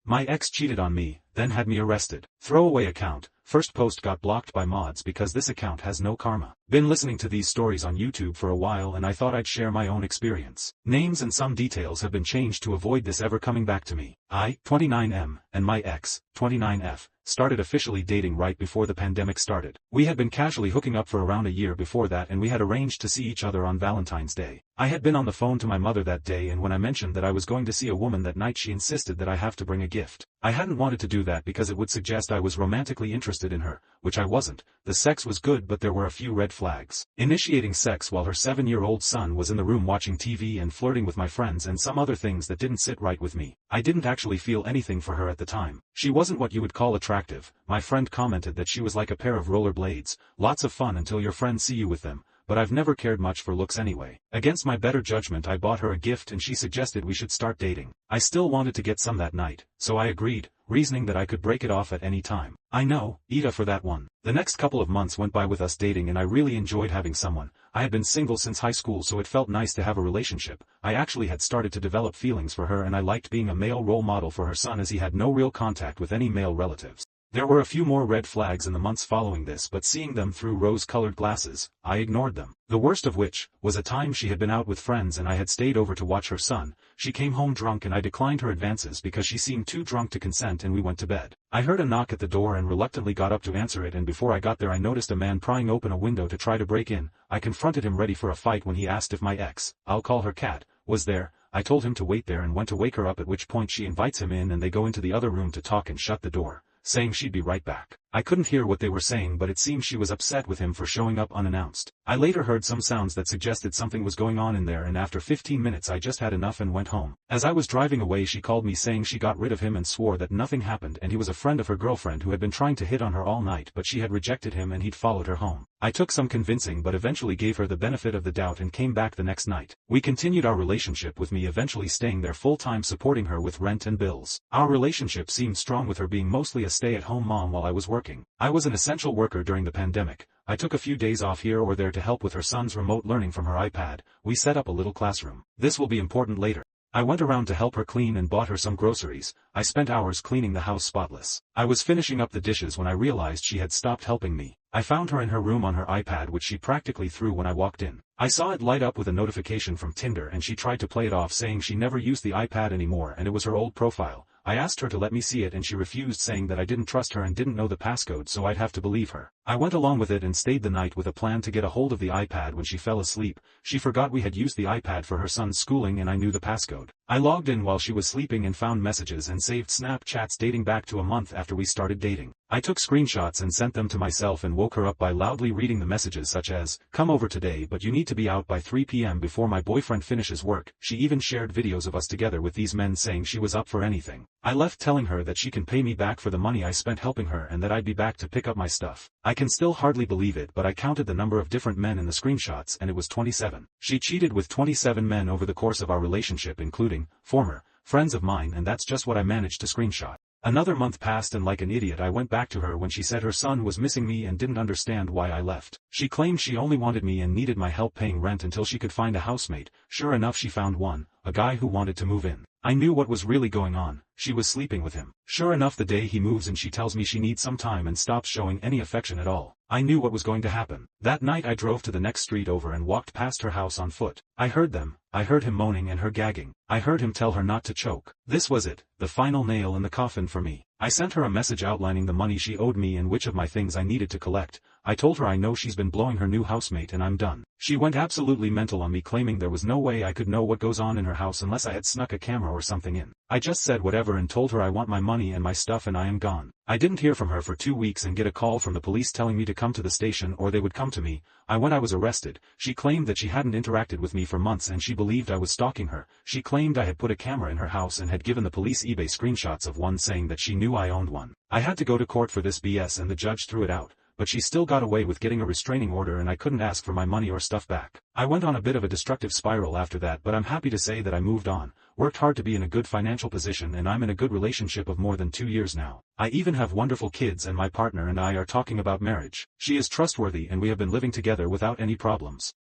My ex cheated on me, then had me arrested. Throwaway account. First post got blocked by mods because this account has no karma. Been listening to these stories on YouTube for a while and I thought I'd share my own experience. Names and some details have been changed to avoid this ever coming back to me. I, 29M, and my ex, 29F, started officially dating right before the pandemic started. We had been casually hooking up for around a year before that and we had arranged to see each other on Valentine's Day. I had been on the phone to my mother that day and when I mentioned that I was going to see a woman that night she insisted that I have to bring a gift. I hadn't wanted to do that because it would suggest I was romantically interested in her, which I wasn't. The sex was good but there were a few red flags. Initiating sex while her 7-year-old son was in the room watching TV and flirting with my friends and some other things that didn't sit right with me. I didn't actually feel anything for her at the time. She wasn't what you would call attractive. My friend commented that she was like a pair of roller blades, lots of fun until your friends see you with them, but I've never cared much for looks anyway. Against my better judgment I bought her a gift and she suggested we should start dating. I still wanted to get some that night, so I agreed, reasoning that I could break it off at any time. I know, Ida for that one. The next couple of months went by with us dating and I really enjoyed having someone. I had been single since high school so it felt nice to have a relationship. I actually had started to develop feelings for her and I liked being a male role model for her son as he had no real contact with any male relatives. There were a few more red flags in the months following this but seeing them through rose-colored glasses, I ignored them. The worst of which, was a time she had been out with friends and I had stayed over to watch her son. She came home drunk and I declined her advances because she seemed too drunk to consent and we went to bed. I heard a knock at the door and reluctantly got up to answer it and before I got there I noticed a man prying open a window to try to break in. I confronted him ready for a fight when he asked if my ex, I'll call her Kat, was there. I told him to wait there and went to wake her up at which point she invites him in and they go into the other room to talk and shut the door, saying she'd be right back. I couldn't hear what they were saying but it seemed she was upset with him for showing up unannounced. I later heard some sounds that suggested something was going on in there and after 15 minutes I just had enough and went home. As I was driving away she called me saying she got rid of him and swore that nothing happened and he was a friend of her girlfriend who had been trying to hit on her all night but she had rejected him and he'd followed her home. I took some convincing but eventually gave her the benefit of the doubt and came back the next night. We continued our relationship with me eventually staying there full-time supporting her with rent and bills. Our relationship seemed strong with her being mostly a stay-at-home mom while I was working. I was an essential worker during the pandemic. I took a few days off here or there to help with her son's remote learning from her iPad. We set up a little classroom. This will be important later. I went around to help her clean and bought her some groceries. I spent hours cleaning the house spotless. I was finishing up the dishes when I realized she had stopped helping me. I found her in her room on her iPad which she practically threw when I walked in. I saw it light up with a notification from Tinder and she tried to play it off saying she never used the iPad anymore and it was her old profile. I asked her to let me see it and she refused saying that I didn't trust her and didn't know the passcode so I'd have to believe her. I went along with it and stayed the night with a plan to get a hold of the iPad when she fell asleep. She forgot we had used the iPad for her son's schooling and I knew the passcode. I logged in while she was sleeping and found messages and saved Snapchats dating back to a month after we started dating. I took screenshots and sent them to myself and woke her up by loudly reading the messages such as, "Come over today but you need to be out by 3 p.m. before my boyfriend finishes work." She even shared videos of us together with these men saying she was up for anything. I left telling her that she can pay me back for the money I spent helping her and that I'd be back to pick up my stuff. I can still hardly believe it but I counted the number of different men in the screenshots and it was 27. She cheated with 27 men over the course of our relationship including former friends of mine and that's just what I managed to screenshot. Another month passed and like an idiot I went back to her when she said her son was missing me and didn't understand why I left. She claimed she only wanted me and needed my help paying rent until she could find a housemate. Sure enough she found one, a guy who wanted to move in. I knew what was really going on. She was sleeping with him. Sure enough the day he moves in she tells me she needs some time and stops showing any affection at all. I knew what was going to happen. That night I drove to the next street over and walked past her house on foot. I heard them. I heard him moaning and her gagging. I heard him tell her not to choke. This was it, the final nail in the coffin for me. I sent her a message outlining the money she owed me and which of my things I needed to collect. I told her I know she's been blowing her new housemate and I'm done. She went absolutely mental on me claiming there was no way I could know what goes on in her house unless I had snuck a camera or something in. I just said whatever and told her I want my money and my stuff and I am gone. I didn't hear from her for 2 weeks and get a call from the police telling me to come to the station or they would come to me. I was arrested. She claimed that she hadn't interacted with me for months and she believed I was stalking her. She claimed I had put a camera in her house and had given the police eBay screenshots of one saying that she knew I owned one. I had to go to court for this BS and the judge threw it out. But she still got away with getting a restraining order and I couldn't ask for my money or stuff back. I went on a bit of a destructive spiral after that but I'm happy to say that I moved on, worked hard to be in a good financial position and I'm in a good relationship of more than 2 years now. I even have wonderful kids and my partner and I are talking about marriage. She is trustworthy and we have been living together without any problems.